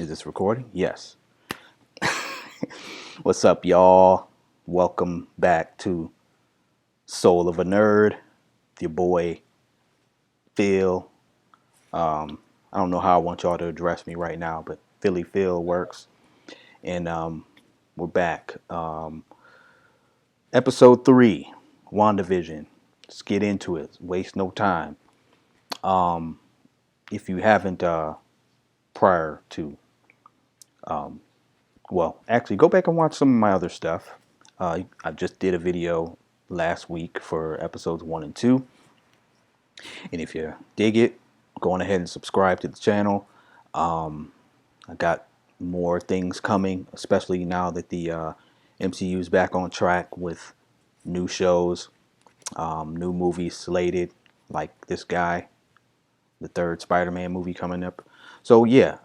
Is this recording? Yes. What's up, y'all? Welcome back to Soul of a Nerd. Your boy, Phil. I don't know how I want y'all to address me right now, but Philly Phil works. And we're back. Episode 3, WandaVision. Let's get into it. Waste no time. If you haven't prior to well, actually, go back and watch some of my other stuff. I just did a video last week for episodes 1 and 2. And if you dig it, go on ahead and subscribe to the channel. I got more things coming, especially now that the MCU is back on track with new shows, new movies slated, like this guy, the third Spider-Man movie coming up. So yeah,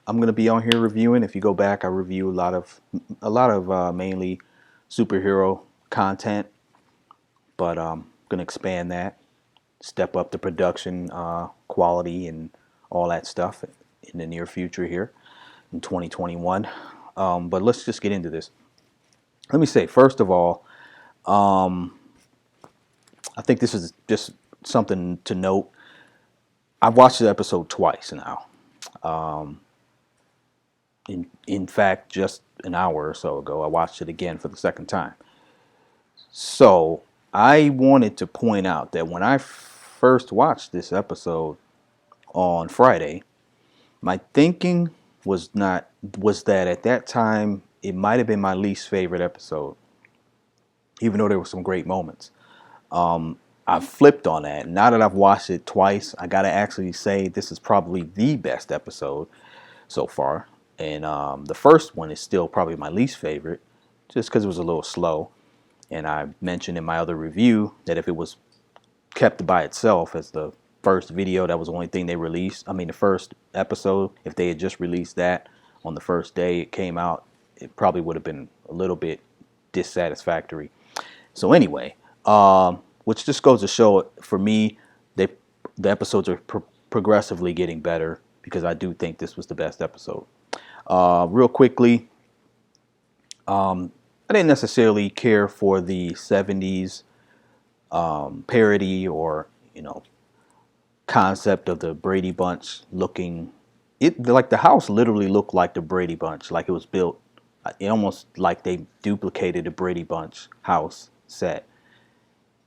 I'm gonna be on here reviewing. If you go back, I review a lot of mainly superhero content, but gonna expand that, step up the production quality and all that stuff in the near future here in 2021. But let's just get into this. Let me say, first of all, I think this is just something to note. I've watched the episode twice now. In fact, just an hour or so ago, I watched it again for the second time. So I wanted to point out that when I first watched this episode on Friday, my thinking was that at that time it might have been my least favorite episode, even though there were some great moments. I flipped on that. Now that I've watched it twice, I gotta actually say this is probably the best episode so far. And the first one is still probably my least favorite, just because it was a little slow. And I mentioned in my other review that if it was kept by itself as the first video, that was the only thing they released. I mean, the first episode, if they had just released that on the first day it came out, it probably would have been a little bit dissatisfactory. So anyway, which just goes to show, for me, the episodes are progressively getting better, because I do think this was the best episode. Real quickly, I didn't necessarily care for the 70s parody or, concept of the Brady Bunch looking. Like the house literally looked like the Brady Bunch, like it was built, almost like they duplicated the Brady Bunch house set.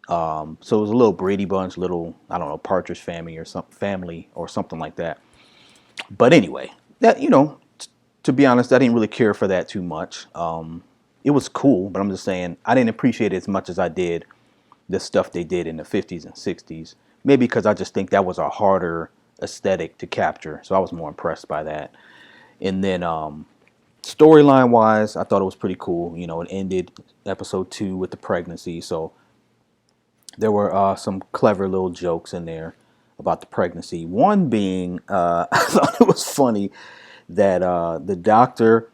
So it was a little Brady Bunch, little, I don't know, Partridge Family or something like that. But anyway, that, to be honest, I didn't really care for that too much. It was cool, but I'm just saying I didn't appreciate it as much as I did the stuff they did in the 50s and 60s. Maybe because I just think that was a harder aesthetic to capture, so I was more impressed by that. And then storyline wise, I thought it was pretty cool. It ended episode 2 with the pregnancy, so there were some clever little jokes in there about the pregnancy. One being, I thought it was funny that the doctor,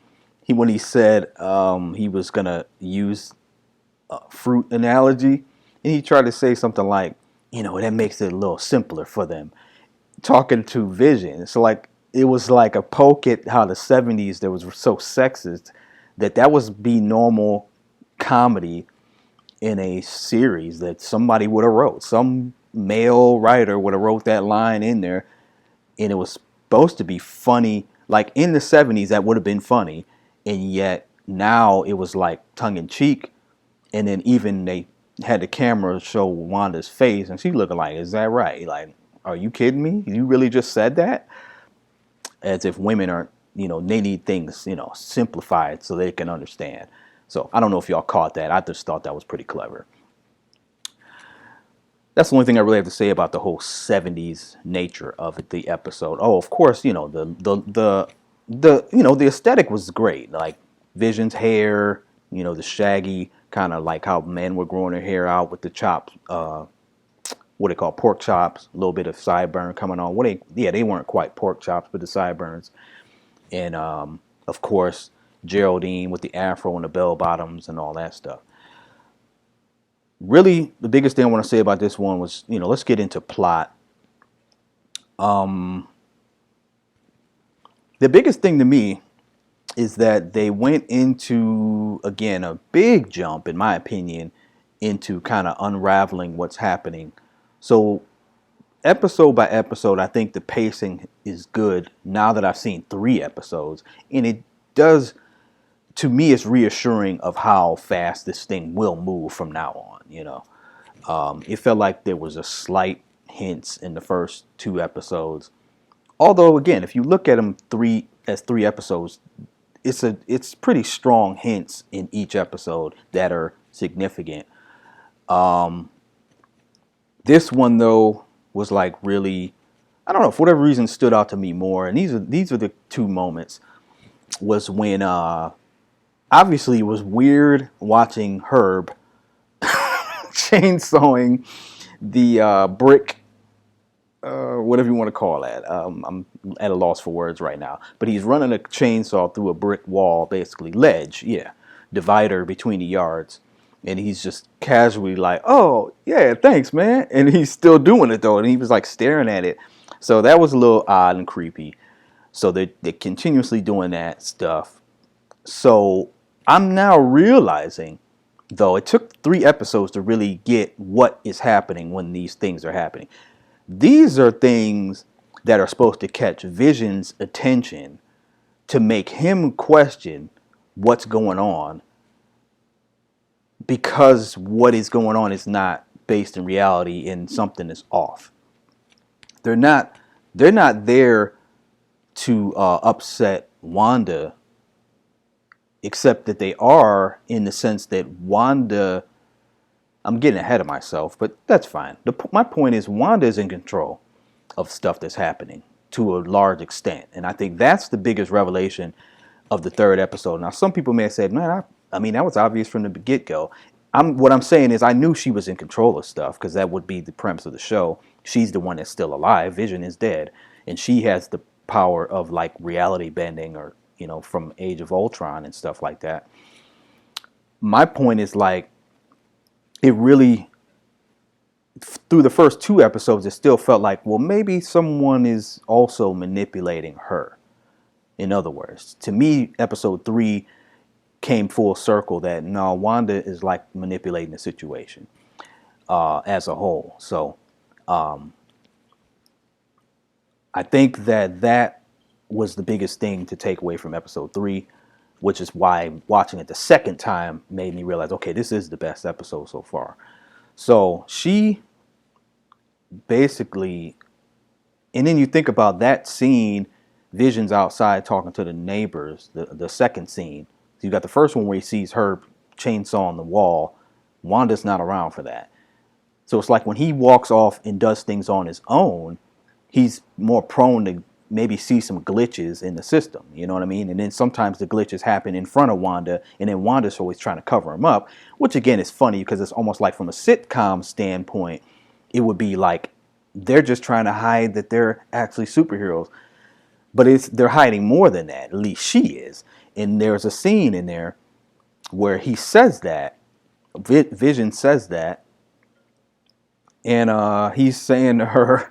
when he said he was gonna use a fruit analogy, and he tried to say something like, that makes it a little simpler for them, talking to Vision. So like, it was like a poke at how the 70s that was so sexist, that would be normal comedy in a series that somebody would have wrote. Some male writer would have wrote that line in there, and it was supposed to be funny. Like in the 70s, that would have been funny, and yet now it was like tongue-in-cheek. And then even they had the camera show Wanda's face, and she looking like, is that right? Like, are you kidding me? You really just said that? As if women aren't, they need things, simplified so they can understand. So I don't know if y'all caught that. I just thought that was pretty clever. That's the only thing I really have to say about the whole 70s nature of the episode. Oh, of course, the aesthetic was great. Like Vision's hair, the shaggy, kind of like how men were growing their hair out with the chops, what they call pork chops, a little bit of sideburn coming on. They weren't quite pork chops, but the sideburns. And of course, Geraldine with the afro and the bell bottoms and all that stuff. Really, the biggest thing I want to say about this one was, let's get into plot. The The biggest thing to me is that they went into, again, a big jump, in my opinion, into kind of unraveling what's happening. So, episode by episode, I think the pacing is good now that I've seen 3 episodes. And it does, to me, it's reassuring of how fast this thing will move from now on. It felt like there was a slight hints in the first 2 episodes. Although, again, if you look at them 3 episodes, it's pretty strong hints in each episode that are significant. This one though was like really, I don't know, for whatever reason stood out to me more. And these are the 2 moments. Was when obviously it was weird watching Herb chainsawing the brick, whatever you want to call that. I'm at a loss for words right now. But he's running a chainsaw through a brick wall, basically ledge, divider between the yards, and he's just casually like, "Oh yeah, thanks, man," and he's still doing it though, and he was like staring at it. So that was a little odd and creepy. So they're continuously doing that stuff. So I'm now realizing, though, it took 3 episodes to really get what is happening when these things are happening. These are things that are supposed to catch Vision's attention to make him question what's going on, because what is going on is not based in reality and something is off. They're not there to upset Wanda, except that they are in the sense that Wanda, I'm getting ahead of myself, but that's fine. My point is Wanda is in control of stuff that's happening to a large extent. And I think that's the biggest revelation of the 3rd episode. Now, some people may have said, man, I mean, that was obvious from the get-go. What I'm saying is I knew she was in control of stuff, because that would be the premise of the show. She's the one that's still alive. Vision is dead. And she has the power of like reality bending, or, from Age of Ultron and stuff like that. My point is like, it really, through the first 2 episodes, it still felt like, well, maybe someone is also manipulating her. In other words, to me, episode 3 came full circle that no, Wanda is like manipulating the situation as a whole. So I think that was the biggest thing to take away from episode 3, which is why watching it the second time made me realize, okay, this is the best episode so far. So she basically, and then you think about that scene, Vision's outside talking to the neighbors, the second scene. So you got the first one where he sees her chainsaw on the wall. Wanda's not around for that. So it's like when he walks off and does things on his own, he's more prone to maybe see some glitches in the system. You know what I mean? And then sometimes the glitches happen in front of Wanda, and then Wanda's always trying to cover him up, which again is funny because it's almost like from a sitcom standpoint, it would be like they're just trying to hide that they're actually superheroes. But they're hiding more than that. At least she is. And there's a scene in there where he says that, Vision says that, and he's saying to her,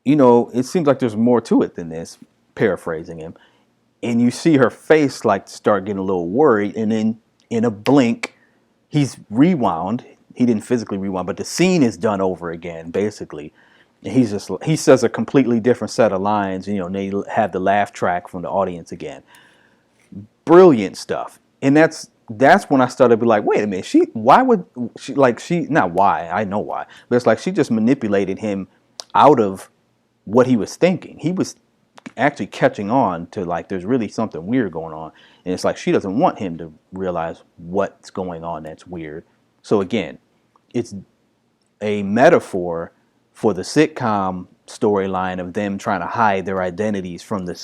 it seems like there's more to it than this, paraphrasing him. And you see her face like start getting a little worried, and then in a blink, he's rewound. He didn't physically rewind, but the scene is done over again, basically. And he says a completely different set of lines, and they have the laugh track from the audience again. Brilliant stuff. And that's when I started to be like, wait a minute, not why, I know why, but it's like she just manipulated him out of what he was thinking. He was actually catching on to like there's really something weird going on, and it's like she doesn't want him to realize what's going on that's weird. So again, it's a metaphor for the sitcom storyline of them trying to hide their identities from the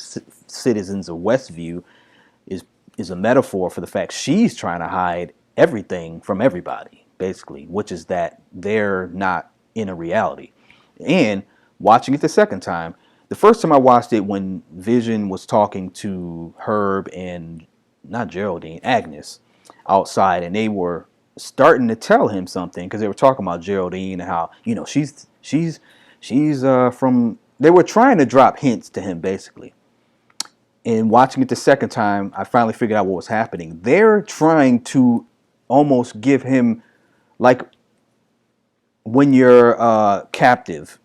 citizens of Westview is a metaphor for the fact she's trying to hide everything from everybody, basically, which is that they're not in a reality. And watching it the second time, the first time I watched it when Vision was talking to Herb and not Geraldine, Agnes, outside, and they were starting to tell him something because they were talking about Geraldine and how she's from. They were trying to drop hints to him basically, And watching it the second time, I finally figured out what was happening. They're trying to almost give him, like when you're captive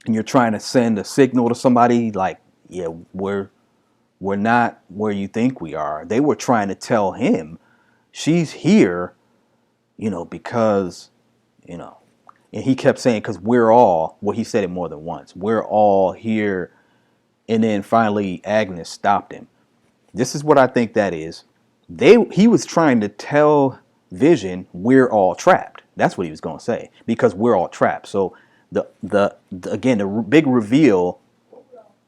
and you're trying to send a signal to somebody, like, yeah, we're not where you think we are. They were trying to tell him she's here, because, you know, and he kept saying, because we're all, well, he said it more than once, we're all here. And then finally, Agnes stopped him. This is what I think that is. He was trying to tell Vision we're all trapped. That's what he was going to say, because we're all trapped. So again, the big reveal,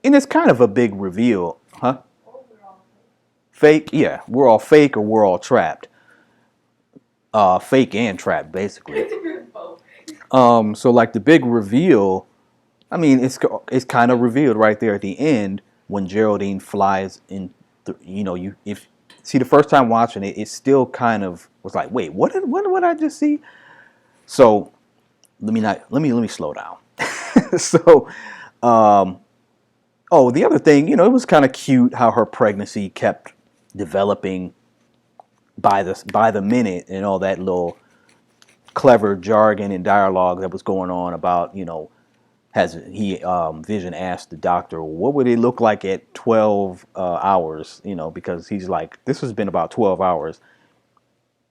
and it's kind of a big reveal, huh? Fake, yeah, we're all fake or we're all trapped. Fake and trapped, basically. So like the big reveal, I mean, it's kind of revealed right there at the end when Geraldine flies in. You if see the first time watching it, it still kind of was like, wait, what I just see? So let me slow down. So, the other thing, it was kind of cute how her pregnancy kept developing by the minute, and all that little clever jargon and dialogue that was going on about, has he Vision asked the doctor what would it look like at 12 hours, because he's like, this has been about 12 hours,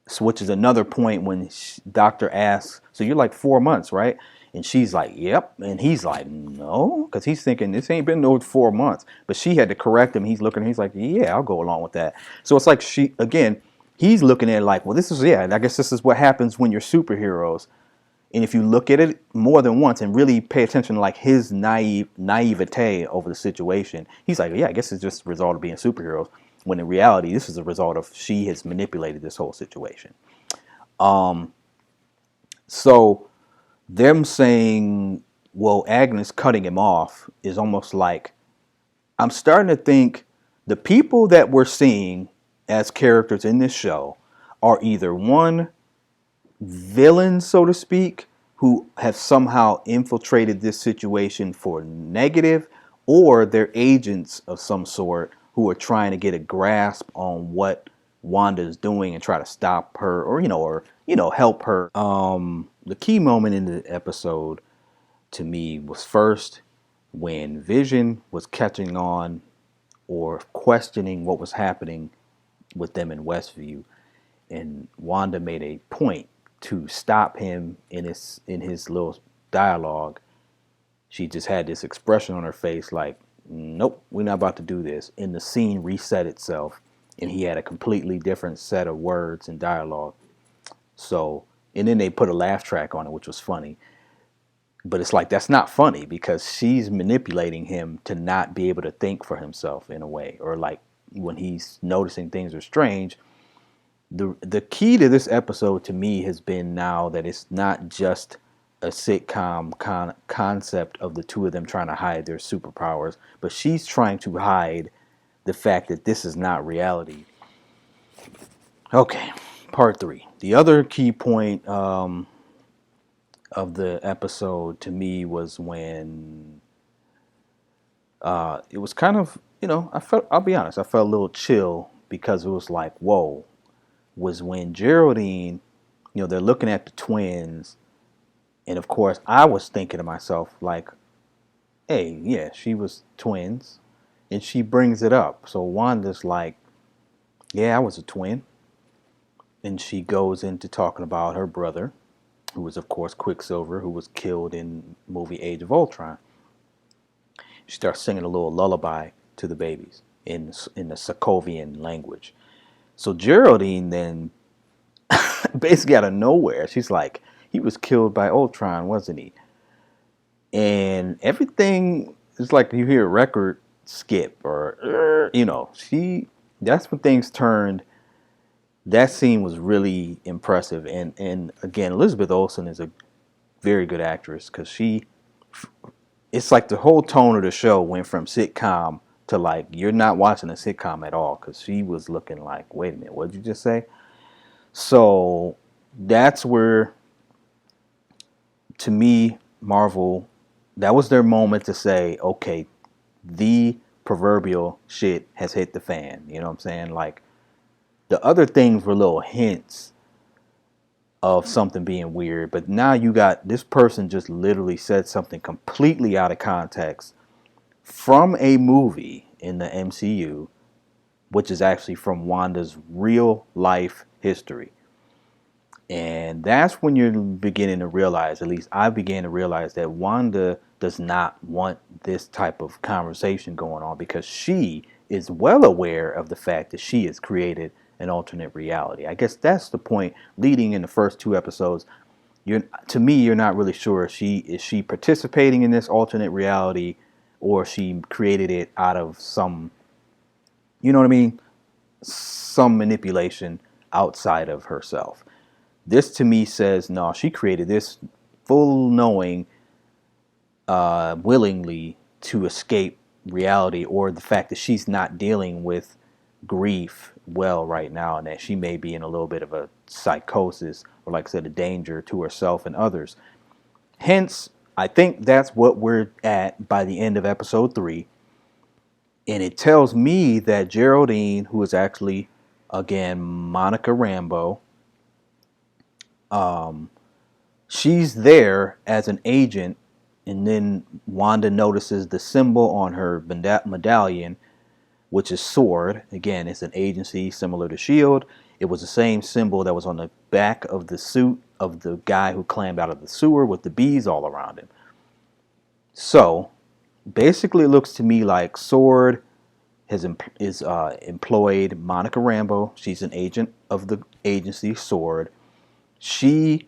so, which is another point when doctor asks, so you're like 4 months, right? And she's like, yep. And he's like, no, because he's thinking this ain't been no 4 months. But she had to correct him. He's looking, he's like, yeah, I'll go along with that. So it's like he's looking at it like, well, this is, yeah, I guess this is what happens when you're superheroes. And if you look at it more than once and really pay attention to like his naivete over the situation, he's like, yeah, I guess it's just a result of being superheroes. When in reality, this is a result of she has manipulated this whole situation. So them saying, well, Agnes cutting him off is almost like, I'm starting to think the people that we're seeing as characters in this show are either one, villains, so to speak, who have somehow infiltrated this situation for negative, or they're agents of some sort who are trying to get a grasp on what Wanda is doing and try to stop her, or help her. The key moment in the episode to me was first when Vision was catching on or questioning what was happening with them in Westview, and Wanda made a point to stop him in his little dialogue. She just had this expression on her face like, nope, we're not about to do this. And the scene reset itself, and he had a completely different set of words and dialogue. So, and then they put a laugh track on it, which was funny. But it's like, that's not funny because she's manipulating him to not be able to think for himself in a way. Or like when he's noticing things are strange. The key to this episode to me has been now that it's not just a sitcom concept of the two of them trying to hide their superpowers, but she's trying to hide the fact that this is not reality. Okay, part 3. The other key point of the episode to me was when it was kind of, I'll be honest, I felt a little chill because it was like, whoa, was when Geraldine, they're looking at the twins. And of course, I was thinking to myself, like, hey, yeah, she was twins. And she brings it up. So Wanda's like, yeah, I was a twin. And she goes into talking about her brother, who was, of course, Quicksilver, who was killed in movie Age of Ultron. She starts singing a little lullaby to the babies in the Sokovian language. So Geraldine then, basically out of nowhere, she's like, he was killed by Ultron, wasn't he? And everything is like you hear a record skip or, that's when things turned. That scene was really impressive. And again, Elizabeth Olsen is a very good actress because it's like the whole tone of the show went from sitcom to like, you're not watching a sitcom at all because she was looking like, wait a minute, what did you just say? So that's where, to me, Marvel, that was their moment to say, okay, the proverbial shit has hit the fan. You know what I'm saying? Like, the other things were little hints of something being weird, but now you got this person just literally said something completely out of context from a movie in the MCU, which is actually from Wanda's real life history. And that's when you're beginning to realize, at least I began to realize, that Wanda does not want this type of conversation going on, because she is well aware of the fact that she has created an alternate reality. I guess that's the point leading in the first two episodes. To me, you're not really sure if she participating in this alternate reality, or she created it out of some, you know what I mean, some manipulation outside of herself. This to me says, no, she created this full knowing, willingly, to escape reality, or the fact that she's not dealing with grief well right now, and that she may be in a little bit of a psychosis, or, like I said, a danger to herself and others. Hence, I think that's what we're at by the end of episode 3. And it tells me that Geraldine, who is actually, again, Monica Rambeau, she's there as an agent, and then Wanda notices the symbol on her medallion, which is sword. Again, it's an agency similar to S.H.I.E.L.D. It was the same symbol that was on the back of the suit of the guy who climbed out of the sewer with the bees all around him. So, basically it looks to me like sword has employed Monica Rambeau. She's an agent of the agency sword. She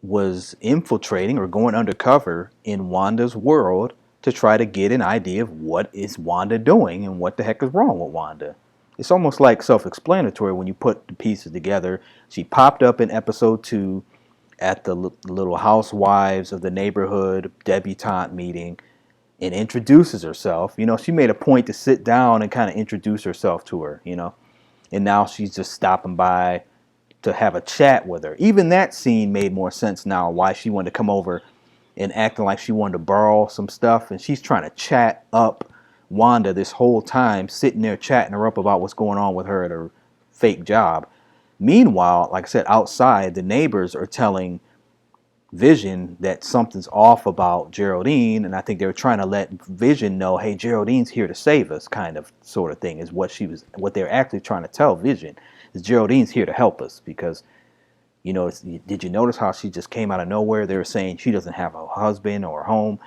was infiltrating or going undercover in Wanda's world to try to get an idea of what is Wanda doing and what the heck is wrong with Wanda. It's almost like self-explanatory when you put the pieces together. She popped up in episode 2 at the little housewives of the neighborhood debutante meeting and introduces herself. You know, she made a point to sit down and kind of introduce herself to her, you know. And now she's just stopping by to have a chat with her. Even that scene made more sense now, why she wanted to come over and acting like she wanted to borrow some stuff. And she's trying to chat up Wanda this whole time, sitting there chatting her up about what's going on with her at her fake job. Meanwhile, like I said, outside, the neighbors are telling Vision that something's off about Geraldine, and I think they were trying to let Vision know, hey, Geraldine's here to save us, kind of sort of thing, is what they're actually trying to tell Vision, is Geraldine's here to help us, because, you know, did you notice how she just came out of nowhere? They were saying she doesn't have a husband or a home.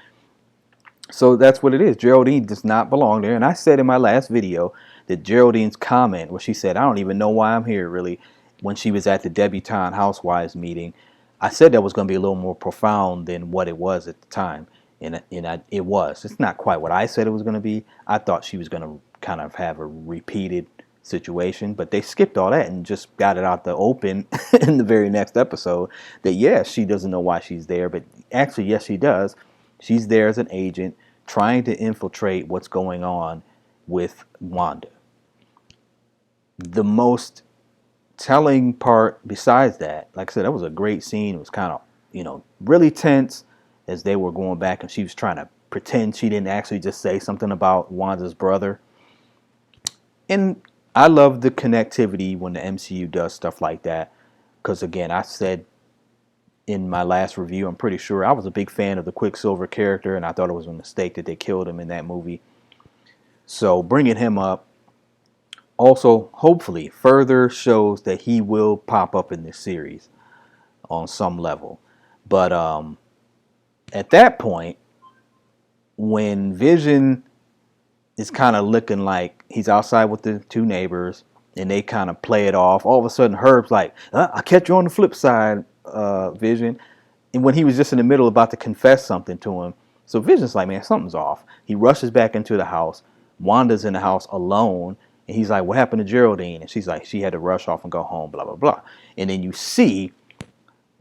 So that's what it is. Geraldine does not belong there. And I said in my last video that Geraldine's comment where she said, I don't even know why I'm here, really, when she was at the debutante housewives meeting, I said that was going to be a little more profound than what it was at the time. And it was. It's not quite what I said it was going to be. I thought she was going to kind of have a repeated situation, but they skipped all that and just got it out the open in the very next episode that, yes, she doesn't know why she's there, but actually, yes, she does. She's there as an agent trying to infiltrate what's going on with Wanda. The most telling part besides that, like I said, that was a great scene. It was kind of, you know, really tense as they were going back and she was trying to pretend she didn't actually just say something about Wanda's brother. And I love the connectivity when the MCU does stuff like that, because again, I said in my last review, I'm pretty sure I was a big fan of the Quicksilver character, and I thought it was a mistake that they killed him in that movie. So bringing him up also hopefully further shows that he will pop up in this series on some level. But at that point, when Vision is kind of looking like he's outside with the two neighbors and they kind of play it off, all of a sudden Herb's like, I'll catch you on the flip side, Vision. And when he was just in the middle about to confess something to him, so Vision's like, man, something's off. He rushes back into the house. Wanda's in the house alone. And he's like, what happened to Geraldine? And she's like, she had to rush off and go home, blah, blah, blah. And then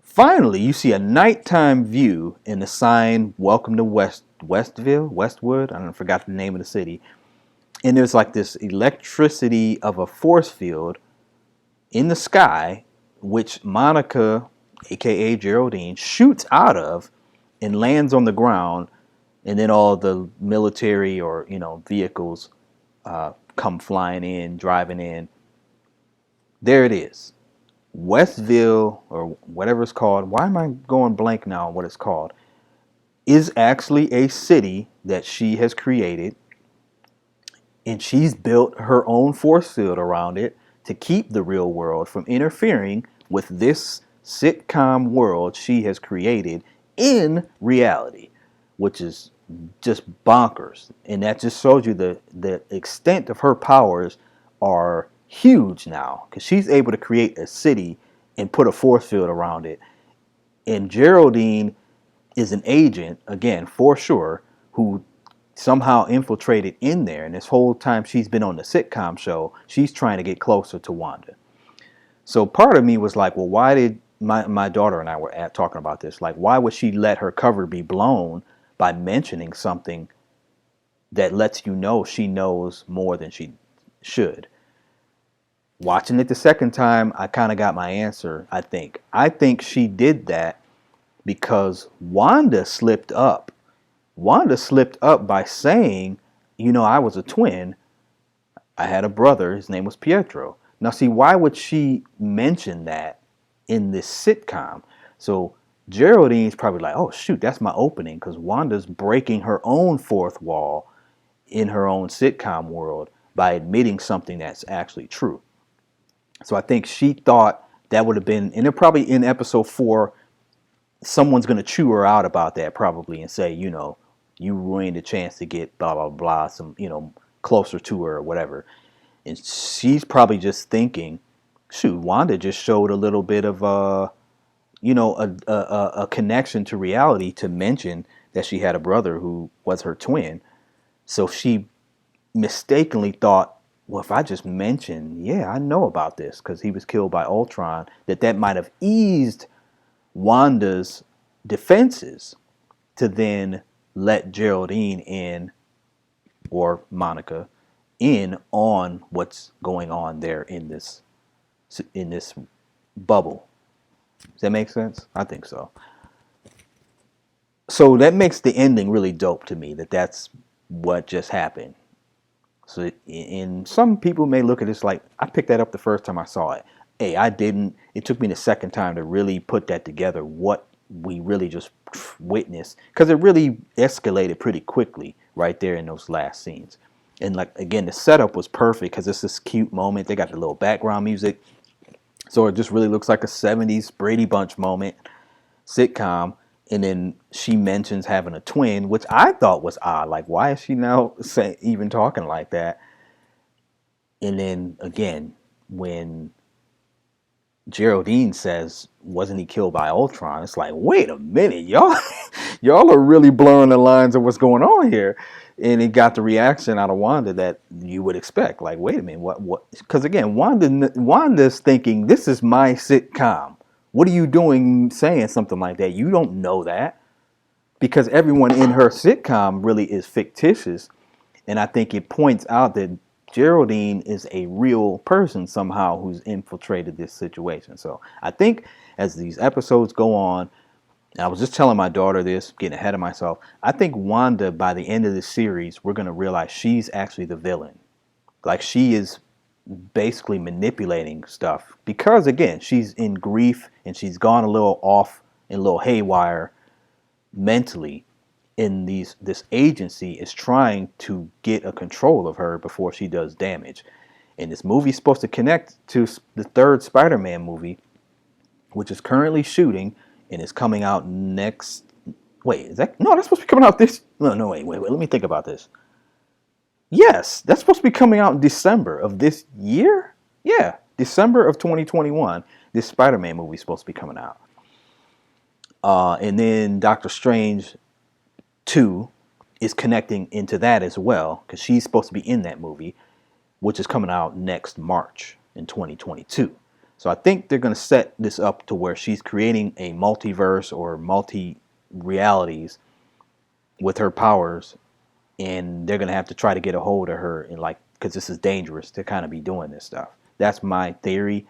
finally, you see a nighttime view in the sign, welcome to Westwood. I forgot the name of the city. And there's like this electricity of a force field in the sky, which Monica, a.k.a. Geraldine, shoots out of and lands on the ground and then all the military or vehicles come flying in, driving in. There it is, Westville or whatever it's called. Why am I going blank now on what it's called? Is actually a city that she has created, and she's built her own force field around it to keep the real world from interfering with this sitcom world she has created in reality, which is just bonkers. And that just shows you the extent of her powers are huge now, because she's able to create a city and put a force field around it. And Geraldine is an agent, again, for sure, who somehow infiltrated in there. And this whole time she's been on the sitcom show, she's trying to get closer to Wanda. So part of me was like, well, why did my daughter and I were talking about this? Like, why would she let her cover be blown by mentioning something that lets you know she knows more than she should? Watching it the second time, I kind of got my answer, I think. I think she did that because Wanda slipped up. Wanda slipped up by saying, I was a twin. I had a brother. His name was Pietro. Now, see, why would she mention that in this sitcom? So Geraldine's probably like, oh, shoot, that's my opening, because Wanda's breaking her own fourth wall in her own sitcom world by admitting something that's actually true. So I think she thought that would have been, and they're probably in episode 4, someone's going to chew her out about that probably and say, you ruined the chance to get blah, blah, blah, some, closer to her or whatever. And she's probably just thinking, shoot, Wanda just showed a little bit of, a connection to reality to mention that she had a brother who was her twin. So she mistakenly thought, well, if I just mention, yeah, I know about this because he was killed by Ultron, that might have eased Wanda's defenses to then let Geraldine in, or Monica in, on what's going on there in this bubble. Does that make sense? I think so. So that makes the ending really dope to me, that's what just happened. So, and some people may look at this like, I picked that up the first time I saw it. Hey, I didn't. It took me the second time to really put that together, what we really just witnessed, because it really escalated pretty quickly right there in those last scenes. And like, again, the setup was perfect because it's this cute moment. They got the little background music. So it just really looks like a 70s Brady Bunch moment sitcom. And then she mentions having a twin, which I thought was odd. Like, why is she now even talking like that? And then again, when Geraldine says, wasn't he killed by Ultron? It's like, wait a minute, y'all, y'all are really blurring the lines of what's going on here. And it got the reaction out of Wanda that you would expect. Like, wait a minute, what? Because again, Wanda's thinking, this is my sitcom. What are you doing saying something like that? You don't know that. Because everyone in her sitcom really is fictitious. And I think it points out that Geraldine is a real person somehow who's infiltrated this situation. So I think as these episodes go on, and I was just telling my daughter this, getting ahead of myself, I think Wanda, by the end of this series, we're going to realize she's actually the villain. Like, she is basically manipulating stuff because, again, she's in grief and she's gone a little off and a little haywire mentally. In this agency is trying to get a control of her before she does damage. And this movie is supposed to connect to the third Spider-Man movie, which is currently shooting and is coming out next. Wait, is that? No, that's supposed to be coming out this. No, wait. Let me think about this. Yes, that's supposed to be coming out in December of this year. Yeah, December of 2021. This Spider-Man movie is supposed to be coming out. And then Doctor Strange 2 is connecting into that as well, because she's supposed to be in that movie, which is coming out next March in 2022. So I think they're going to set this up to where she's creating a multiverse or multi-realities with her powers, and they're going to have to try to get a hold of her, and like, because this is dangerous to kind of be doing this stuff. That's my theory.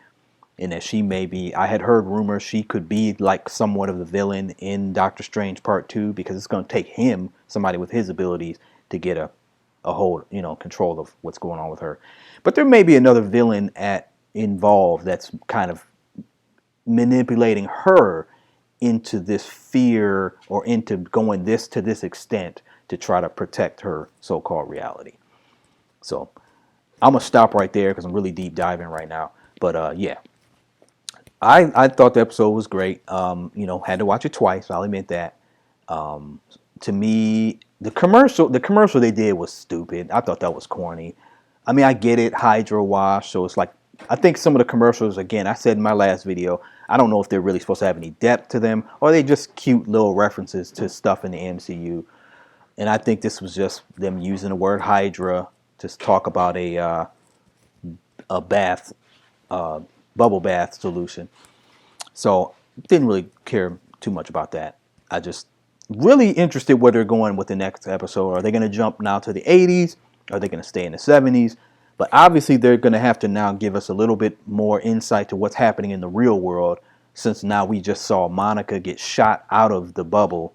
and that she may be, I had heard rumors she could be like somewhat of the villain in Doctor Strange Part 2, because it's going to take him, somebody with his abilities, to get a hold, control of what's going on with her. But there may be another villain involved that's kind of manipulating her into this fear, or into going to this extent to try to protect her so-called reality. So I'm gonna stop right there because I'm really deep diving right now. But yeah, I thought the episode was great. Had to watch it twice. I'll admit that. To me, the commercial they did was stupid. I thought that was corny. I mean, I get it, Hydra wash. So it's like, I think some of the commercials, again, I said in my last video, I don't know if they're really supposed to have any depth to them, or they just cute little references to stuff in the MCU. And I think this was just them using the word Hydra to talk about a bath, bubble bath solution. So didn't really care too much about that. I just really interested where they're going with the next episode. Are they going to jump now to the 80s? Are they going to stay in the 70s? But obviously they're going to have to now give us a little bit more insight to what's happening in the real world, since now we just saw Monica get shot out of the bubble.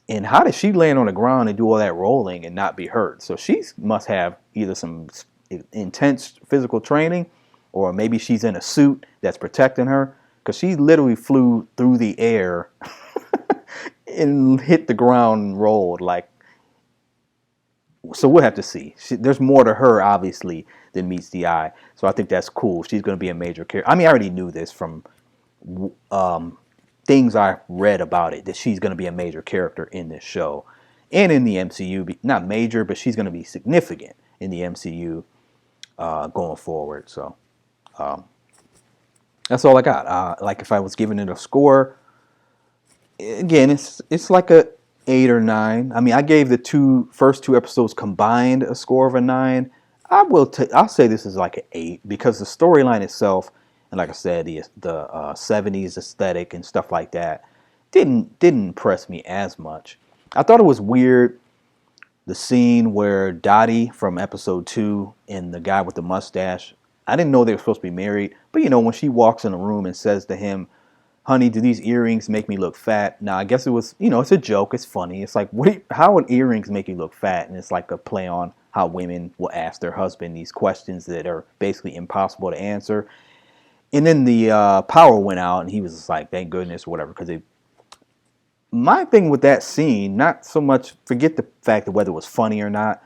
And how did she land on the ground and do all that rolling and not be hurt? So she must have either some intense physical training, or maybe she's in a suit that's protecting her, because she literally flew through the air and hit the ground and rolled. So we'll have to see. There's more to her, obviously, than meets the eye. So I think that's cool. She's going to be a major character. I mean, I already knew this from things I read about it, that she's going to be a major character in this show and in the MCU. Not major, but she's going to be significant in the MCU going forward. So that's all I got. Like, if I was giving it a score, again, it's like a 8 or 9. I mean, I gave the first two episodes combined a score of a 9. I'll say this is like an 8, because the storyline itself, and like I said, the 70s aesthetic and stuff like that didn't impress me as much. I thought it was weird, the scene where Dottie from episode 2 and the guy with the mustache, I didn't know they were supposed to be married, but when she walks in the room and says to him, "Honey, do these earrings make me look fat?" Now, I guess it was, it's a joke. It's funny. It's like, how would earrings make you look fat? And it's like a play on how women will ask their husband these questions that are basically impossible to answer. And then the power went out, and he was just like, thank goodness, or whatever. Because my thing with that scene, not so much, forget the fact of whether it was funny or not.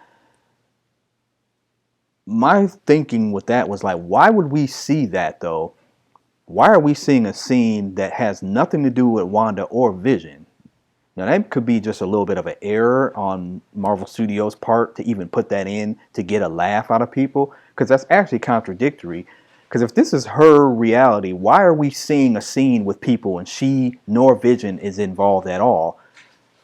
My thinking with that was like, why would we see that, though? Why are we seeing a scene that has nothing to do with Wanda or Vision? Now, that could be just a little bit of an error on Marvel Studios' part to even put that in to get a laugh out of people, because that's actually contradictory. Because if this is her reality, why are we seeing a scene with people and she nor Vision is involved at all?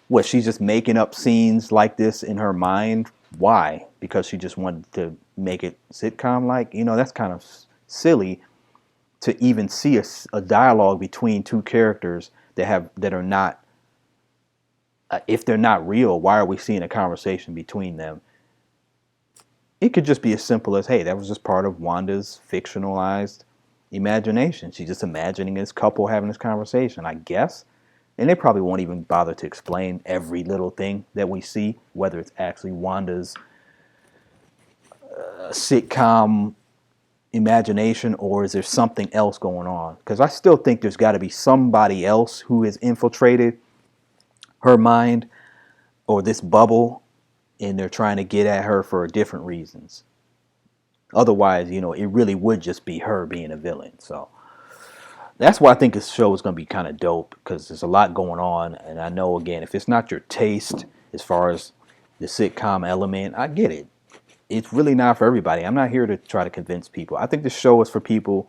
What, she's just making up scenes like this in her mind? Why? Because she just wanted to make it sitcom-like? That's kind of silly to even see a dialogue between two characters that are not, if they're not real, why are we seeing a conversation between them? It could just be as simple as, hey, that was just part of Wanda's fictionalized imagination. She's just imagining this couple having this conversation, I guess. And they probably won't even bother to explain every little thing that we see, whether it's actually Wanda's sitcom imagination, or is there something else going on? Because I still think there's got to be somebody else who has infiltrated her mind or this bubble, and they're trying to get at her for different reasons. Otherwise, it really would just be her being a villain. So that's why I think this show is going to be kind of dope, because there's a lot going on. And I know, again, if it's not your taste as far as the sitcom element, I get it. It's really not for everybody. I'm not here to try to convince people. I think the show is for people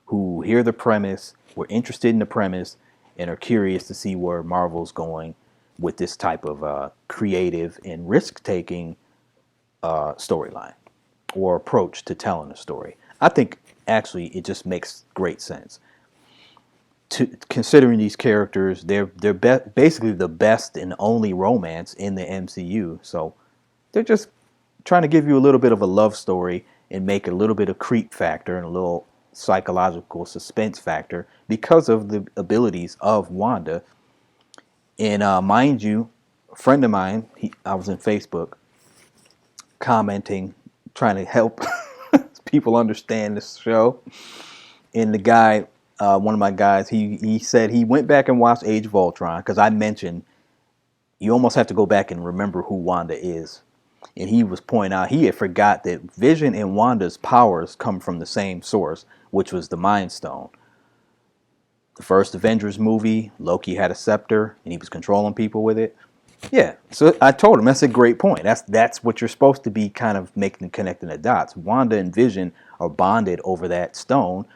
who hear the premise, were interested in the premise, and are curious to see where Marvel's going with this type of creative and risk-taking storyline or approach to telling a story. I think actually it just makes great sense. Considering these characters, they're basically the best and only romance in the MCU. So they're just trying to give you a little bit of a love story and make a little bit of creep factor and a little psychological suspense factor because of the abilities of Wanda. And mind you, a friend of mine, I was in Facebook commenting, trying to help people understand this show. And the guy, one of my guys, he said he went back and watched Age of Ultron because I mentioned you almost have to go back and remember who Wanda is. And he was pointing out he had forgot that Vision and Wanda's powers come from the same source, which was the Mind Stone. The first Avengers movie, Loki had a scepter and he was controlling people with it. Yeah, so I told him that's a great point. That's what you're supposed to be kind of making, connecting the dots. Wanda and Vision are bonded over that stone,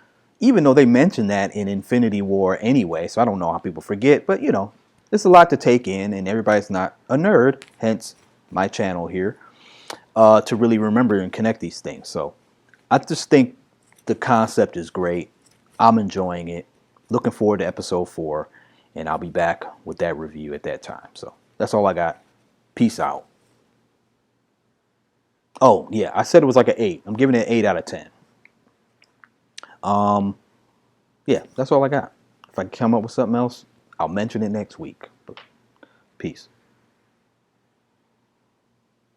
even though they mentioned that in Infinity War anyway. So I don't know how people forget, but you know, it's a lot to take in, and everybody's not a nerd. Hence my channel here to really remember and connect these things. So I just think the concept is great. I'm enjoying it. Looking forward to episode 4, and I'll be back with that review at that time. So that's all I got. Peace out. Oh, yeah, I said it was like an 8. I'm giving it an 8 out of 10. Yeah, that's all I got. If I come up with something else, I'll mention it next week. Peace.